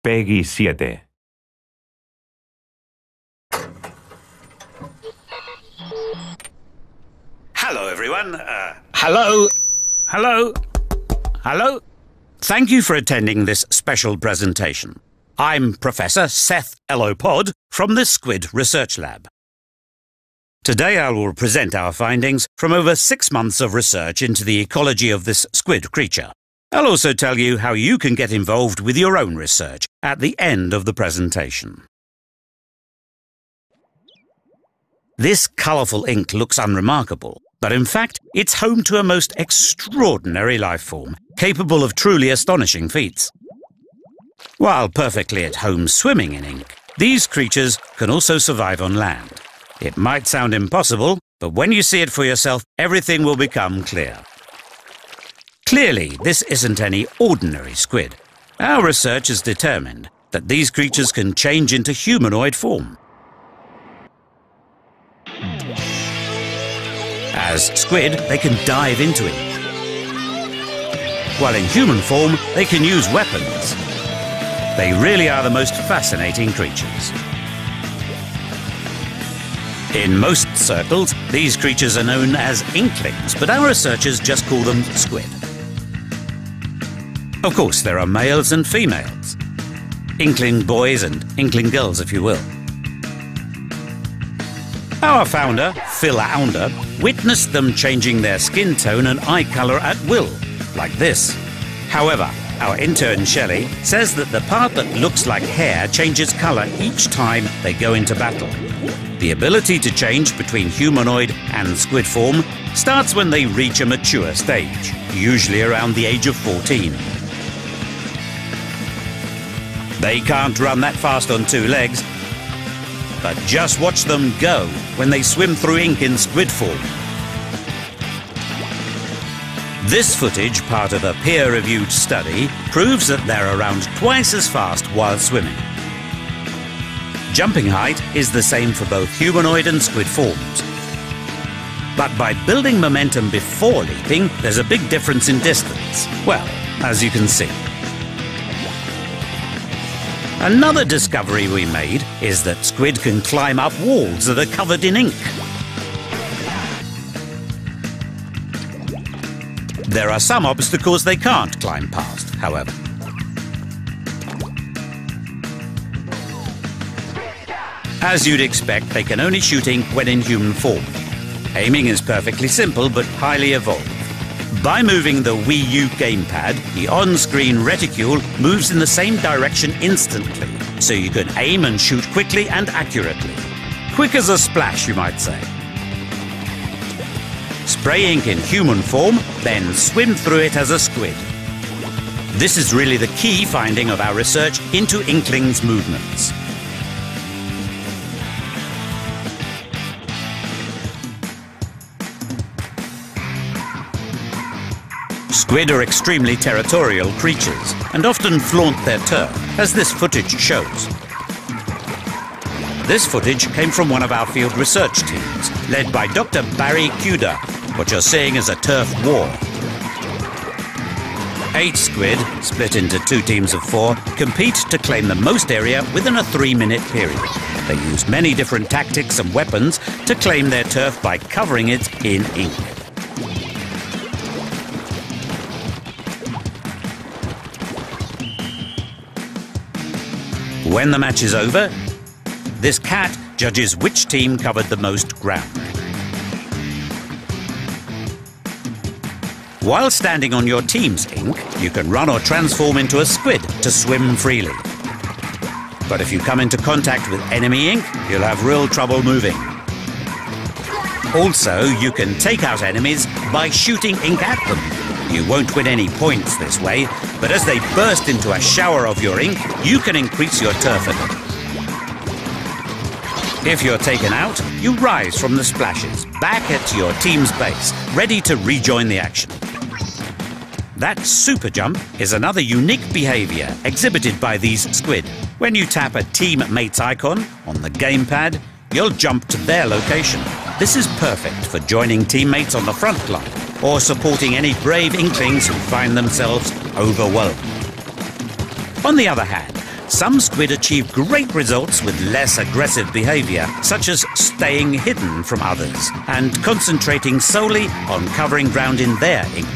Peggy 7. Hello, everyone. Hello. Thank you for attending this special presentation. I'm Professor Seth Elopod from the Squid Research Lab. Today I will present our findings from over 6 months of research into the ecology of this squid creature. I'll also tell you how you can get involved with your own research at the end of the presentation. This colourful ink looks unremarkable, but in fact it's home to a most extraordinary life form, capable of truly astonishing feats. While perfectly at home swimming in ink, these creatures can also survive on land. It might sound impossible, but when you see it for yourself, everything will become clear. Clearly, this isn't any ordinary squid. Our research has determined that these creatures can change into humanoid form. As squid, they can dive into ink. While in human form, they can use weapons. They really are the most fascinating creatures. In most circles, these creatures are known as inklings, but our researchers just call them squid. Of course, there are males and females. Inkling boys and inkling girls, if you will. Our founder, Phil Ounder, witnessed them changing their skin tone and eye colour at will, like this. However, our intern Shelley says that the part that looks like hair changes colour each time they go into battle. The ability to change between humanoid and squid form starts when they reach a mature stage, usually around the age of 14. They can't run that fast on 2 legs, but just watch them go when they swim through ink in squid form. This footage, part of a peer-reviewed study, proves that they're around twice as fast while swimming. Jumping height is the same for both humanoid and squid forms. But by building momentum before leaping, there's a big difference in distance. Well, as you can see. Another discovery we made is that squid can climb up walls that are covered in ink. There are some obstacles they can't climb past, however. As you'd expect, they can only shoot ink when in human form. Aiming is perfectly simple but highly evolved. By moving the Wii U gamepad, the on-screen reticule moves in the same direction instantly, so you can aim and shoot quickly and accurately. Quick as a splash, you might say. Spray ink in human form, then swim through it as a squid. This is really the key finding of our research into inklings' movements. Squid are extremely territorial creatures and often flaunt their turf, as this footage shows. This footage came from one of our field research teams, led by Dr. Barry Cuda. What you're seeing is a turf war. 8 squid, split into 2 teams of 4, compete to claim the most area within a 3-minute period. They use many different tactics and weapons to claim their turf by covering it in ink. When the match is over, this cat judges which team covered the most ground. While standing on your team's ink, you can run or transform into a squid to swim freely. But if you come into contact with enemy ink, you'll have real trouble moving. Also, you can take out enemies by shooting ink at them. You won't win any points this way, but as they burst into a shower of your ink, you can increase your turf at them. If you're taken out, you rise from the splashes, back at your team's base, ready to rejoin the action. That super jump is another unique behaviour exhibited by these squid. When you tap a teammate's icon on the gamepad, you'll jump to their location. This is perfect for joining teammates on the front line or supporting any brave inklings who find themselves overwhelmed. On the other hand, some squid achieve great results with less aggressive behaviour, such as staying hidden from others and concentrating solely on covering ground in their ink.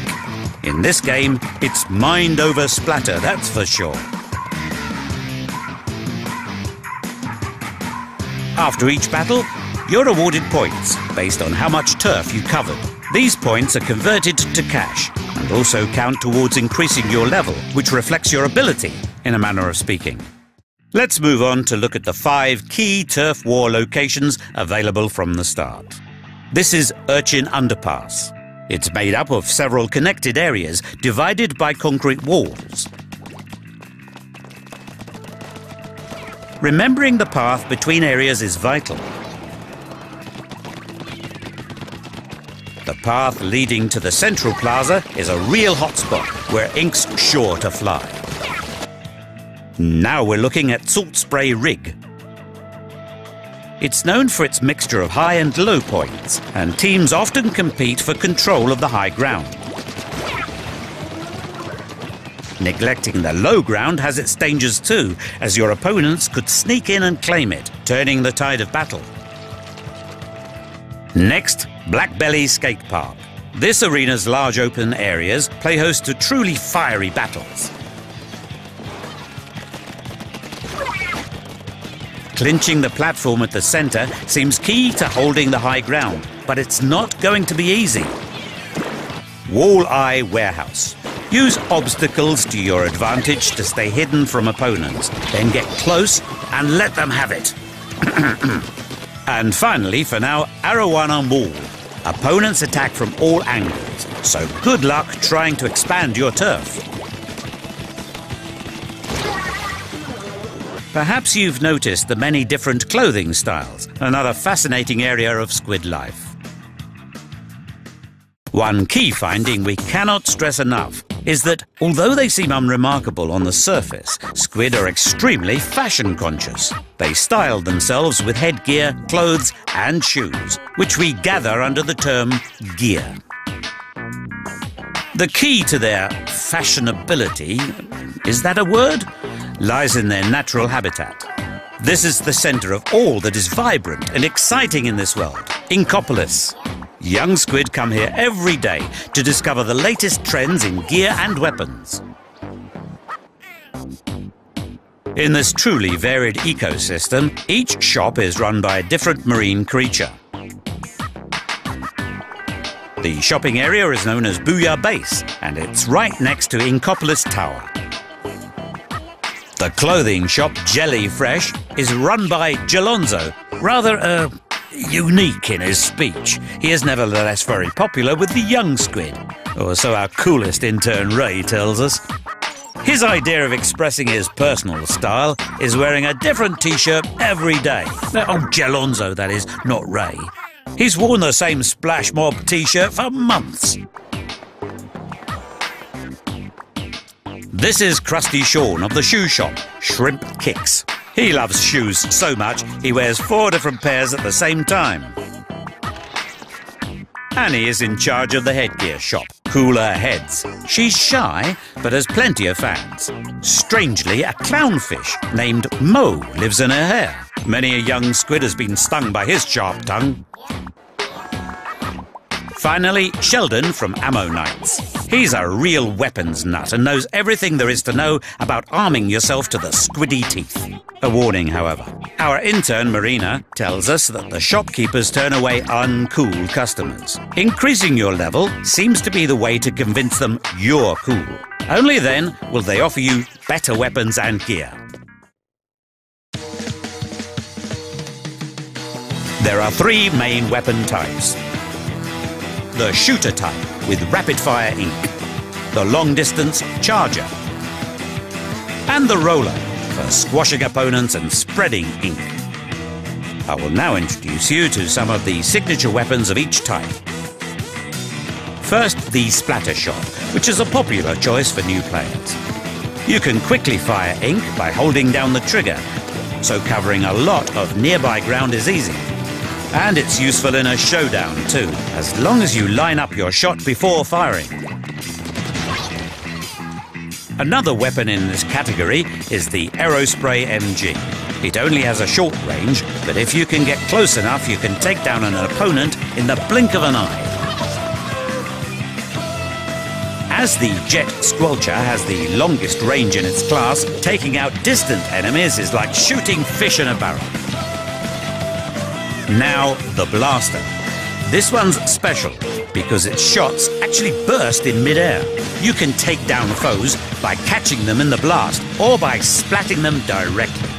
In this game, it's mind over splatter, that's for sure. After each battle, you're awarded points based on how much turf you covered. These points are converted to cash and also count towards increasing your level, which reflects your ability, in a manner of speaking. Let's move on to look at the 5 key turf war locations available from the start. This is Urchin Underpass. It's made up of several connected areas divided by concrete walls. Remembering the path between areas is vital. The path leading to the central plaza is a real hotspot where ink's sure to fly. Now we're looking at Salt Spray Rig. It's known for its mixture of high and low points, and teams often compete for control of the high ground. Neglecting the low ground has its dangers too, as your opponents could sneak in and claim it, turning the tide of battle. Next, Blackbelly Skate Park. This arena's large open areas play host to truly fiery battles. Clinching the platform at the centre seems key to holding the high ground, but it's not going to be easy. Walleye Warehouse. Use obstacles to your advantage to stay hidden from opponents, then get close and let them have it. And finally, for now, Arawana Mall. Opponents attack from all angles, so good luck trying to expand your turf. Perhaps you've noticed the many different clothing styles, another fascinating area of squid life. One key finding we cannot stress enough is that, although they seem unremarkable on the surface, squid are extremely fashion conscious. They style themselves with headgear, clothes and shoes, which we gather under the term gear. The key to their fashionability, is that a word? Lies in their natural habitat. This is the centre of all that is vibrant and exciting in this world, Inkopolis. Young squid come here every day to discover the latest trends in gear and weapons. In this truly varied ecosystem, each shop is run by a different marine creature. The shopping area is known as Booyah Base, and it's right next to Inkopolis Tower. The clothing shop Jelly Fresh is run by Jalonzo, rather unique in his speech. He is nevertheless very popular with the young squid, or so our coolest intern Ray tells us. His idea of expressing his personal style is wearing a different t-shirt every day. Oh, Jalonzo, that is, not Ray. He's worn the same Splash Mob t-shirt for months. This is Krusty Sean of the shoe shop, Shrimp Kicks. He loves shoes so much, he wears 4 different pairs at the same time. Annie is in charge of the headgear shop, Cooler Heads. She's shy, but has plenty of fans. Strangely, a clownfish named Mo lives in her hair. Many a young squid has been stung by his sharp tongue. Finally, Sheldon from Ammo Knights. He's a real weapons nut and knows everything there is to know about arming yourself to the squiddy teeth. A warning, however. Our intern, Marina, tells us that the shopkeepers turn away uncool customers. Increasing your level seems to be the way to convince them you're cool. Only then will they offer you better weapons and gear. There are 3 main weapon types. The shooter type with rapid-fire ink, the long-distance charger, and the roller for squashing opponents and spreading ink. I will now introduce you to some of the signature weapons of each type. First, the splatter shot, which is a popular choice for new players. You can quickly fire ink by holding down the trigger, so covering a lot of nearby ground is easy. And it's useful in a showdown too, as long as you line up your shot before firing. Another weapon in this category is the Aerospray MG. It only has a short range, but if you can get close enough, you can take down an opponent in the blink of an eye. As the Jet Squelcher has the longest range in its class, taking out distant enemies is like shooting fish in a barrel. Now, the Blaster. This one's special because its shots actually burst in mid-air. You can take down foes by catching them in the blast or by splatting them directly.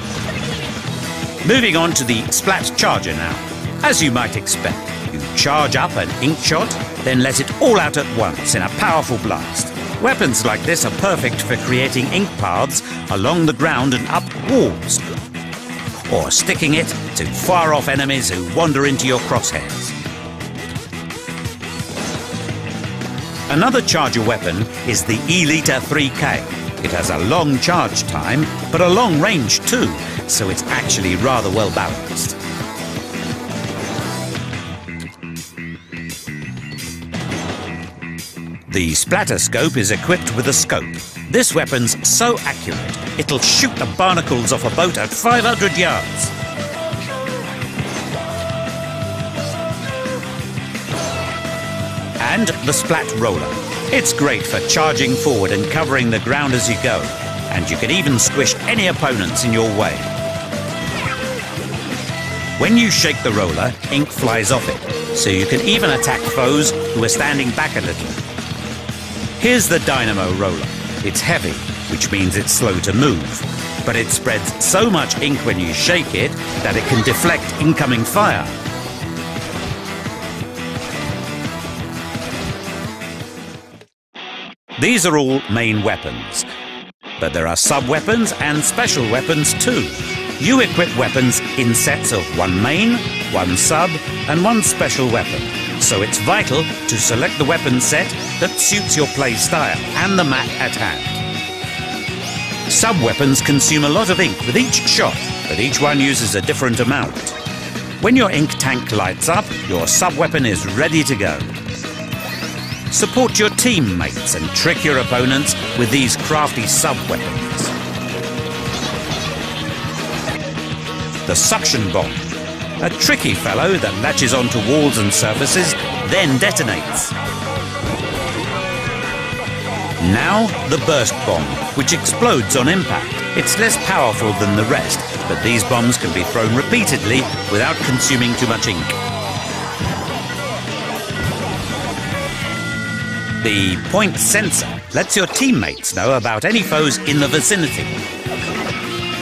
Moving on to the Splat Charger now. As you might expect, you charge up an ink shot, then let it all out at once in a powerful blast. Weapons like this are perfect for creating ink paths along the ground and up walls, or sticking it to far-off enemies who wander into your crosshairs. Another charger weapon is the E-Liter 3K. It has a long charge time, but a long range too, so it's actually rather well balanced. The Splatterscope is equipped with a scope. This weapon's so accurate, it'll shoot the barnacles off a boat at 500 yards. And the Splat Roller. It's great for charging forward and covering the ground as you go, and you can even squish any opponents in your way. When you shake the roller, ink flies off it, so you can even attack foes who are standing back a little. Here's the Dynamo Roller. It's heavy, which means it's slow to move, but it spreads so much ink when you shake it that it can deflect incoming fire. These are all main weapons, but there are sub-weapons and special weapons too. You equip weapons in sets of one main, one sub, and one special weapon, so it's vital to select the weapon set that suits your play style and the map at hand. Sub-weapons consume a lot of ink with each shot, but each one uses a different amount. When your ink tank lights up, your sub-weapon is ready to go. Support your teammates and trick your opponents with these crafty sub-weapons. The Suction Bomb, a tricky fellow that latches onto walls and surfaces, then detonates. Now, the Burst Bomb, which explodes on impact. It's less powerful than the rest, but these bombs can be thrown repeatedly without consuming too much ink. The Point Sensor lets your teammates know about any foes in the vicinity.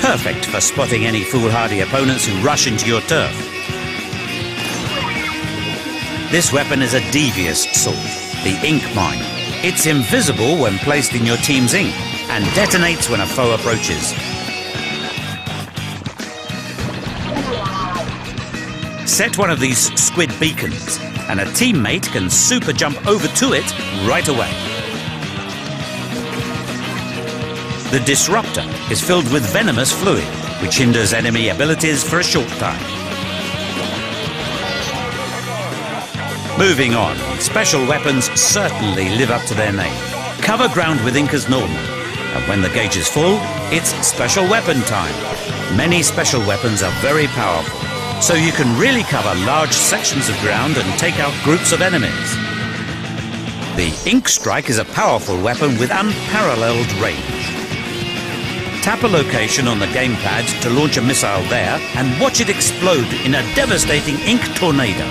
Perfect for spotting any foolhardy opponents who rush into your turf. This weapon is a devious sort, the Ink Mine. It's invisible when placed in your team's ink and detonates when a foe approaches. Set one of these squid beacons, and a teammate can super jump over to it right away. The Disruptor is filled with venomous fluid, which hinders enemy abilities for a short time. Moving on, special weapons certainly live up to their name. Cover ground with ink as normal, and when the gauge is full, it's special weapon time. Many special weapons are very powerful, so you can really cover large sections of ground and take out groups of enemies. The Ink Strike is a powerful weapon with unparalleled range. Tap a location on the gamepad to launch a missile there and watch it explode in a devastating ink tornado.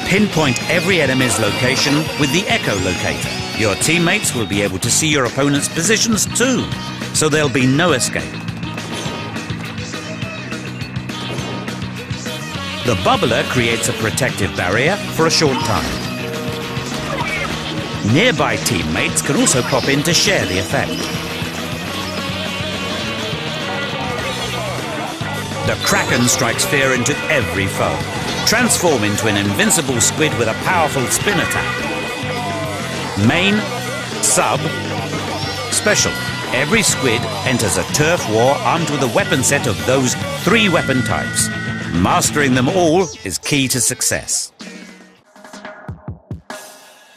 Pinpoint every enemy's location with the Echo Locator. Your teammates will be able to see your opponent's positions too, so there'll be no escape. The Bubbler creates a protective barrier for a short time. Nearby teammates can also pop in to share the effect. The Kraken strikes fear into every foe. Transform into an invincible squid with a powerful spin attack. Main, sub, special. Every squid enters a turf war armed with a weapon set of those 3 weapon types. Mastering them all is key to success.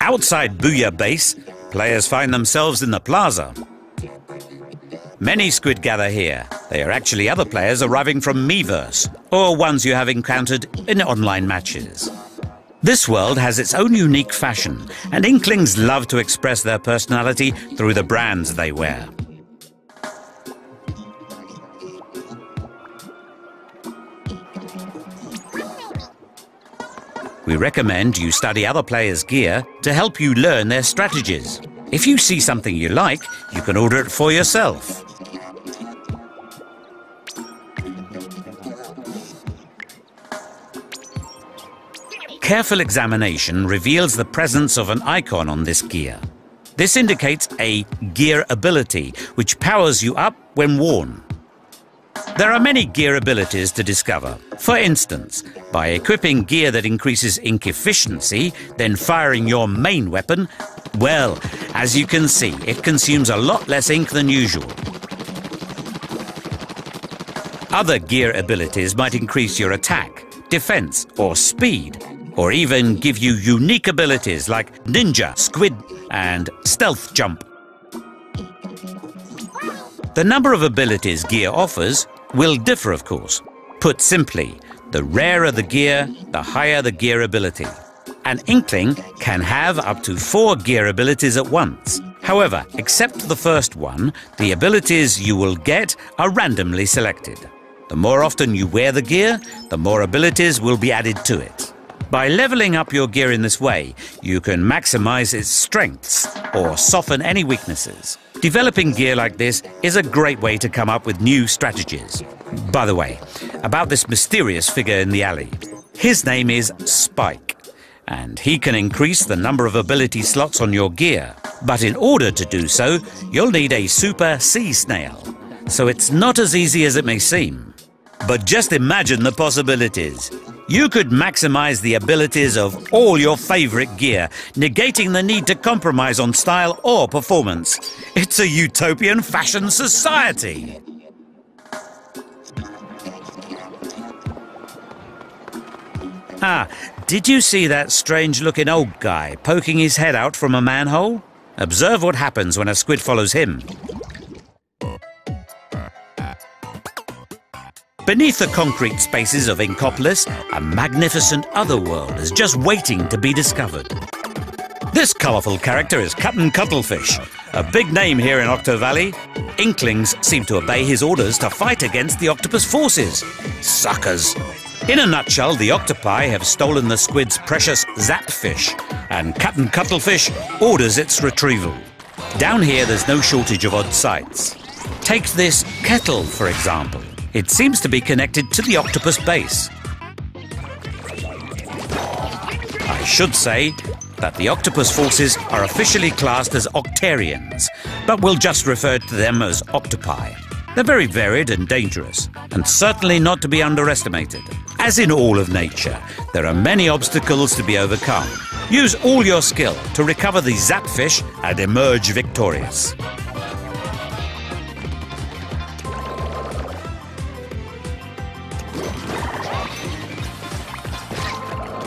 Outside Booyah Base, players find themselves in the plaza. Many squid gather here. They are actually other players arriving from Miiverse, or ones you have encountered in online matches. This world has its own unique fashion, and Inklings love to express their personality through the brands they wear. We recommend you study other players' gear to help you learn their strategies. If you see something you like, you can order it for yourself. Careful examination reveals the presence of an icon on this gear. This indicates a gear ability, which powers you up when worn. There are many gear abilities to discover. For instance, by equipping gear that increases ink efficiency, then firing your main weapon, well, as you can see, it consumes a lot less ink than usual. Other gear abilities might increase your attack, defense, or speed, or even give you unique abilities like ninja, squid, and stealth jump. The number of abilities gear offers will differ, of course. Put simply, the rarer the gear, the higher the gear ability. An Inkling can have up to 4 gear abilities at once. However, except for the first one, the abilities you will get are randomly selected. The more often you wear the gear, the more abilities will be added to it. By leveling up your gear in this way, you can maximize its strengths or soften any weaknesses. Developing gear like this is a great way to come up with new strategies. By the way, about this mysterious figure in the alley. His name is Spike, and he can increase the number of ability slots on your gear. But in order to do so, you'll need a super sea snail. So it's not as easy as it may seem. But just imagine the possibilities. You could maximize the abilities of all your favorite gear, negating the need to compromise on style or performance. It's a utopian fashion society. Ah, did you see that strange-looking old guy poking his head out from a manhole? Observe what happens when a squid follows him. Beneath the concrete spaces of Inkopolis, a magnificent otherworld is just waiting to be discovered. This colourful character is Captain Cuttlefish, a big name here in Octo Valley. Inklings seem to obey his orders to fight against the octopus forces. Suckers! In a nutshell, the octopi have stolen the squid's precious zapfish, and Captain Cuttlefish orders its retrieval. Down here, there's no shortage of odd sights. Take this kettle, for example. It seems to be connected to the octopus base. I should say that the octopus forces are officially classed as octarians, but we'll just refer to them as octopi. They're very varied and dangerous, and certainly not to be underestimated. As in all of nature, there are many obstacles to be overcome. Use all your skill to recover the zapfish and emerge victorious.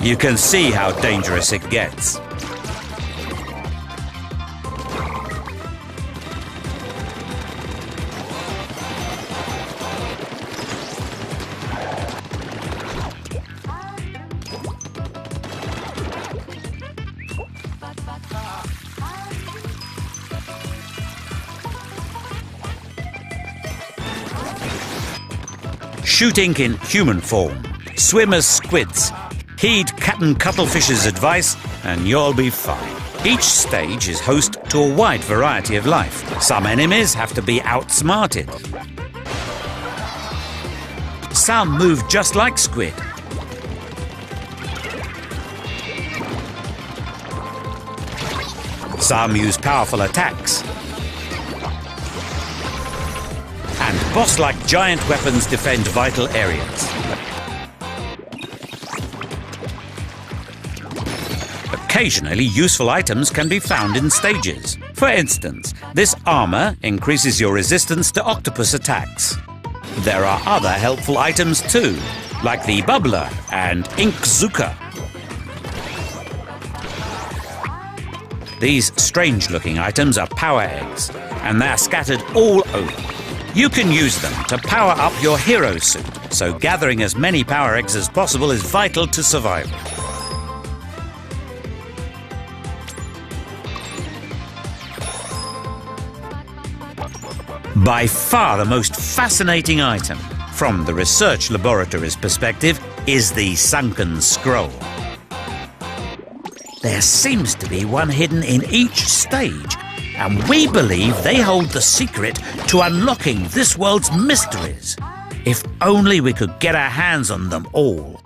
You can see how dangerous it gets. Shoot ink in human form. Swim as squids. Heed Captain Cuttlefish's advice and you'll be fine. Each stage is host to a wide variety of life. Some enemies have to be outsmarted. Some move just like squid. Some use powerful attacks. And boss-like giant weapons defend vital areas. Occasionally, useful items can be found in stages. For instance, this armor increases your resistance to octopus attacks. There are other helpful items too, like the bubbler and ink zuka. These strange-looking items are power eggs, and they're scattered all over. You can use them to power up your hero suit, so gathering as many power eggs as possible is vital to survival. By far the most fascinating item, from the research laboratory's perspective, is the sunken scroll. There seems to be one hidden in each stage, and we believe they hold the secret to unlocking this world's mysteries. If only we could get our hands on them all.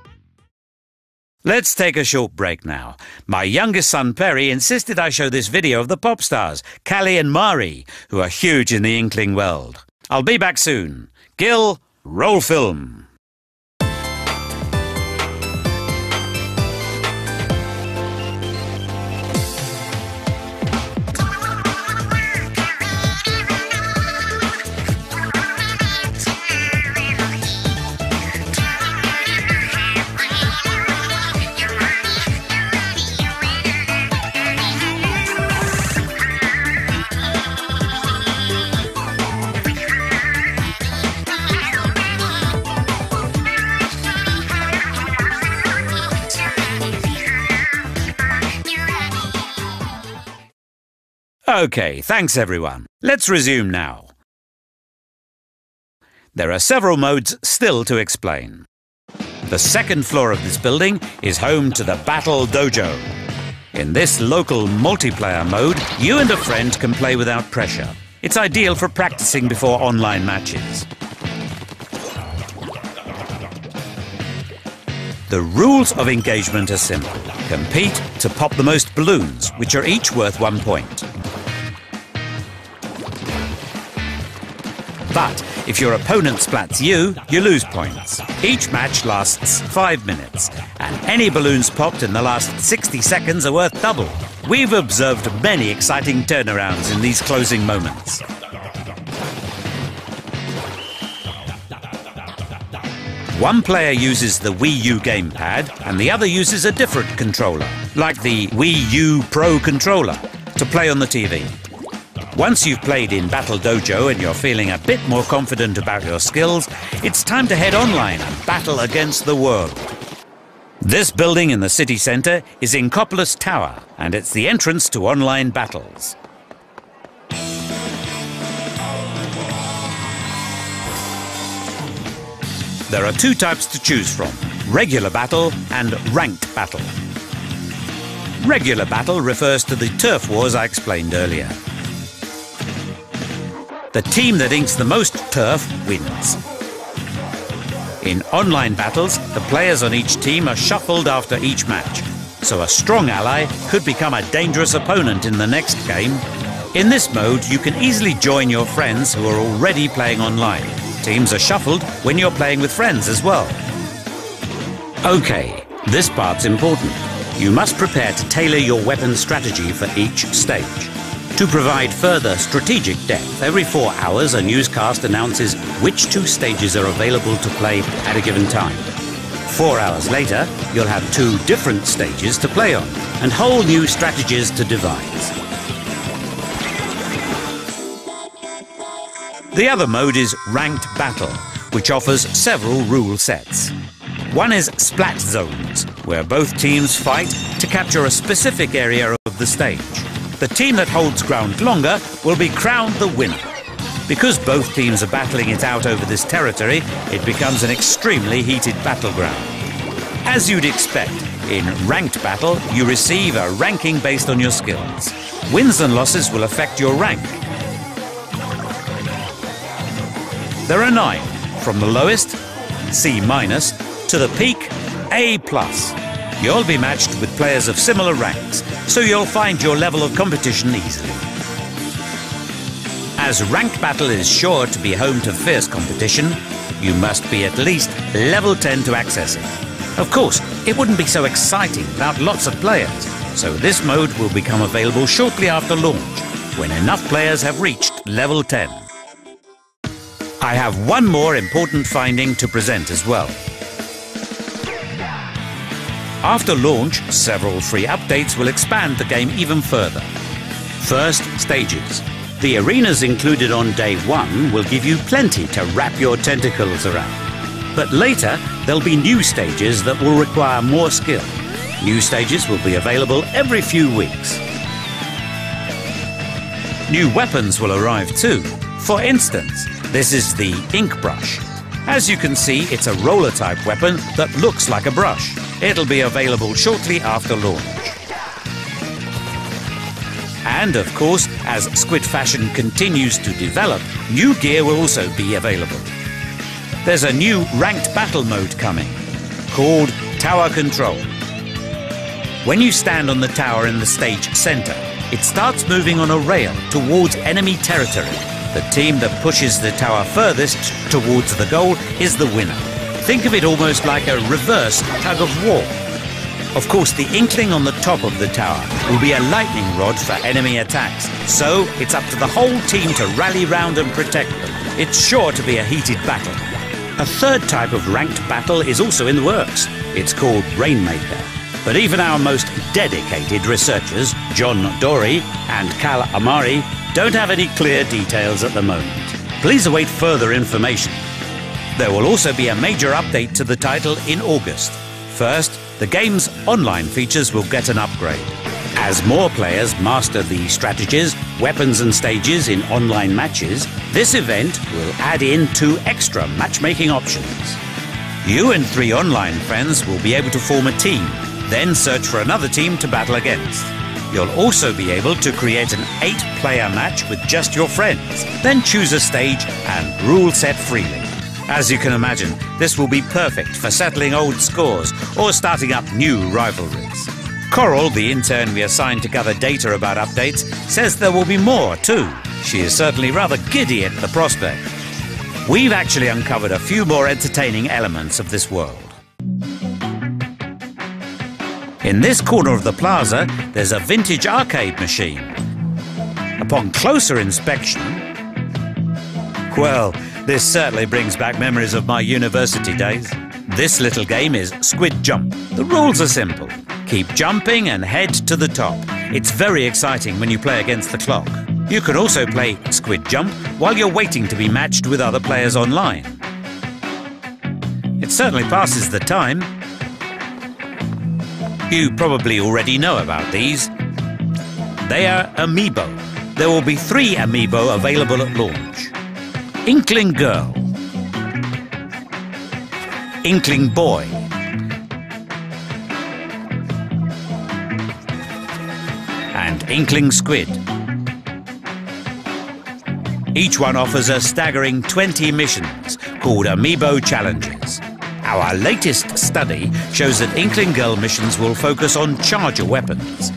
Let's take a short break now. My youngest son Perry insisted I show this video of the pop stars, Callie and Mari, who are huge in the Inkling world. I'll be back soon. Gil, roll film. OK, thanks everyone. Let's resume now. There are several modes still to explain. The second floor of this building is home to the Battle Dojo. In this local multiplayer mode, you and a friend can play without pressure. It's ideal for practicing before online matches. The rules of engagement are simple. Compete to pop the most balloons, which are each worth 1 point. But if your opponent splats you, you lose points. Each match lasts 5 minutes, and any balloons popped in the last 60 seconds are worth double. We've observed many exciting turnarounds in these closing moments. One player uses the Wii U gamepad, and the other uses a different controller, like the Wii U Pro controller, to play on the TV. Once you've played in Battle Dojo and you're feeling a bit more confident about your skills, it's time to head online and battle against the world. This building in the city centre is Inkopolis Tower, and it's the entrance to online battles. There are 2 types to choose from: regular battle and ranked battle. Regular battle refers to the turf wars I explained earlier. The team that inks the most turf wins. In online battles, the players on each team are shuffled after each match, so a strong ally could become a dangerous opponent in the next game. In this mode, you can easily join your friends who are already playing online. Teams are shuffled when you're playing with friends as well. OK, this part's important. You must prepare to tailor your weapon strategy for each stage. To provide further strategic depth, every 4 hours a newscast announces which 2 stages are available to play at a given time. 4 hours later, you'll have 2 different stages to play on, and whole new strategies to devise. The other mode is Ranked Battle, which offers several rule sets. One is Splat Zones, where both teams fight to capture a specific area of the stage. The team that holds ground longer will be crowned the winner. Because both teams are battling it out over this territory, it becomes an extremely heated battleground. As you'd expect, in ranked battle, you receive a ranking based on your skills. Wins and losses will affect your rank. There are 9, from the lowest, C-, to the peak, A+. You'll be matched with players of similar ranks, so you'll find your level of competition easily. As ranked battle is sure to be home to fierce competition, you must be at least level 10 to access it. Of course, it wouldn't be so exciting without lots of players, so this mode will become available shortly after launch, when enough players have reached level 10. I have one more important finding to present as well. After launch, several free updates will expand the game even further. First, stages. The arenas included on day 1 will give you plenty to wrap your tentacles around. But later, there'll be new stages that will require more skill. New stages will be available every few weeks. New weapons will arrive too. For instance, this is the ink brush. As you can see, it's a roller-type weapon that looks like a brush. It'll be available shortly after launch. And of course, as Squid Fashion continues to develop, new gear will also be available. There's a new ranked battle mode coming, called Tower Control. When you stand on the tower in the stage centre, it starts moving on a rail towards enemy territory. The team that pushes the tower furthest towards the goal is the winner. Think of it almost like a reverse tug of war. Of course, the inkling on the top of the tower will be a lightning rod for enemy attacks, so it's up to the whole team to rally round and protect them. It's sure to be a heated battle. A third type of ranked battle is also in the works. It's called Rainmaker. But even our most dedicated researchers, John Dory and Cal Amari, don't have any clear details at the moment. Please await further information. There will also be a major update to the title in August. First, the game's online features will get an upgrade. As more players master the strategies, weapons and stages in online matches, this event will add in 2 extra matchmaking options. You and 3 online friends will be able to form a team, then search for another team to battle against. You'll also be able to create an 8-player match with just your friends, then choose a stage and rule set freely. As you can imagine, this will be perfect for settling old scores or starting up new rivalries. Coral, the intern we assigned to gather data about updates, says there will be more too. She is certainly rather giddy at the prospect. We've actually uncovered a few more entertaining elements of this world. In this corner of the plaza, there's a vintage arcade machine. Upon closer inspection, well, this certainly brings back memories of my university days. This little game is Squid Jump. The rules are simple. Keep jumping and head to the top. It's very exciting when you play against the clock. You can also play Squid Jump while you're waiting to be matched with other players online. It certainly passes the time. You probably already know about these. They are Amiibo. There will be 3 Amiibo available at launch. Inkling Girl, Inkling Boy, and Inkling Squid. Each one offers a staggering 20 missions called Amiibo Challenges. Our latest study shows that Inkling Girl missions will focus on charger weapons.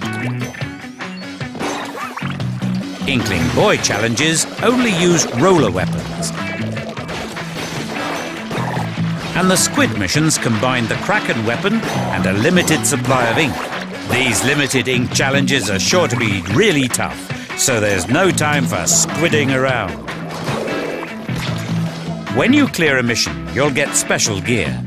Inkling Boy challenges only use roller weapons. And the Squid missions combine the Kraken weapon and a limited supply of ink. These limited ink challenges are sure to be really tough, so there's no time for squidding around. When you clear a mission, you'll get special gear.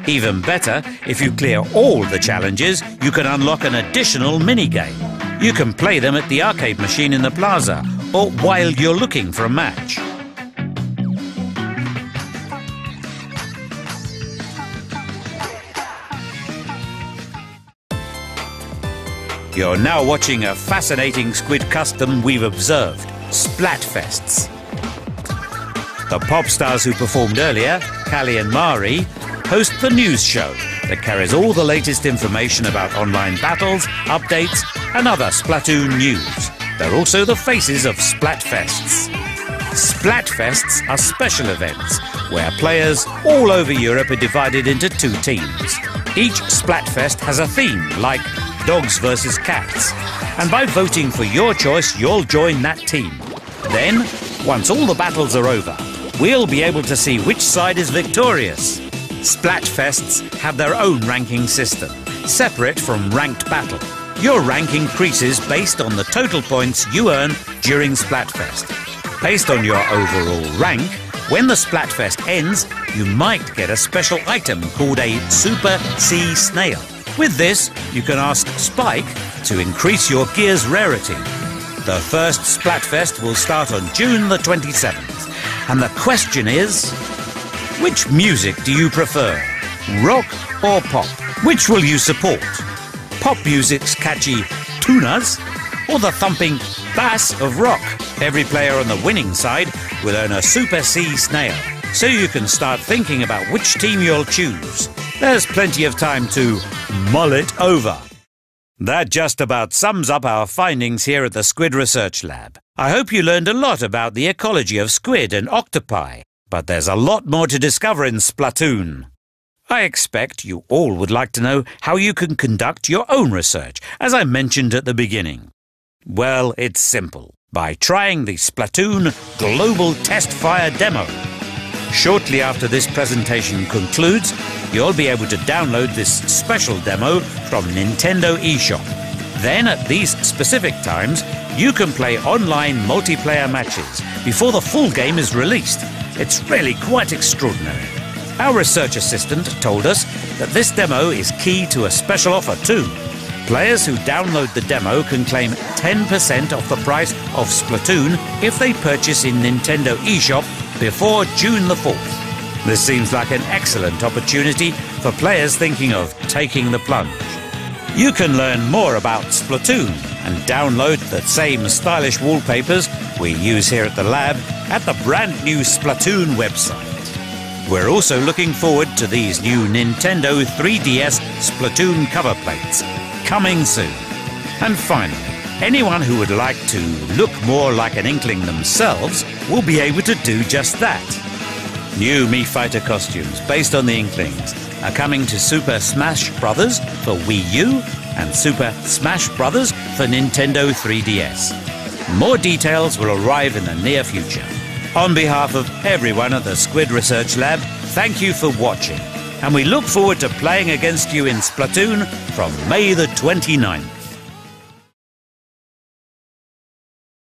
Even better, if you clear all the challenges, you can unlock an additional mini-game. You can play them at the arcade machine in the plaza, or while you're looking for a match. You're now watching a fascinating Squid custom we've observed, Splatfests. The pop stars who performed earlier, Callie and Mari, host the news show that carries all the latest information about online battles, updates and other Splatoon news. They're also the faces of Splatfests. Splatfests are special events where players all over Europe are divided into 2 teams. Each Splatfest has a theme, like dogs versus cats, and by voting for your choice, you'll join that team. Then, once all the battles are over, we'll be able to see which side is victorious. Splatfests have their own ranking system, separate from ranked battle. Your rank increases based on the total points you earn during Splatfest. Based on your overall rank, when the Splatfest ends, you might get a special item called a Super Sea Snail. With this, you can ask Spike to increase your gear's rarity. The first Splatfest will start on June the 27th. And the question is, which music do you prefer? Rock or pop? Which will you support? Pop music's catchy tunas or the thumping bass of rock? Every player on the winning side will earn a Super C snail, so you can start thinking about which team you'll choose. There's plenty of time to mull it over. That just about sums up our findings here at the Squid Research Lab. I hope you learned a lot about the ecology of squid and octopi, but there's a lot more to discover in Splatoon. I expect you all would like to know how you can conduct your own research, as I mentioned at the beginning. Well, it's simple. By trying the Splatoon Global Test Fire demo. Shortly after this presentation concludes, you'll be able to download this special demo from Nintendo eShop. Then, at these specific times, you can play online multiplayer matches before the full game is released. It's really quite extraordinary. Our research assistant told us that this demo is key to a special offer too. Players who download the demo can claim 10% off the price of Splatoon if they purchase in Nintendo eShop before June the 4th. This seems like an excellent opportunity for players thinking of taking the plunge. You can learn more about Splatoon and download the same stylish wallpapers we use here at the lab at the brand new Splatoon website. We're also looking forward to these new Nintendo 3DS Splatoon cover plates, coming soon. And finally, anyone who would like to look more like an Inkling themselves will be able to do just that. New Mii Fighter costumes based on the Inklings are coming to Super Smash Bros. For Wii U and Super Smash Bros. For Nintendo 3DS. More details will arrive in the near future. On behalf of everyone at the Squid Research Lab, thank you for watching, and we look forward to playing against you in Splatoon from May the 29th.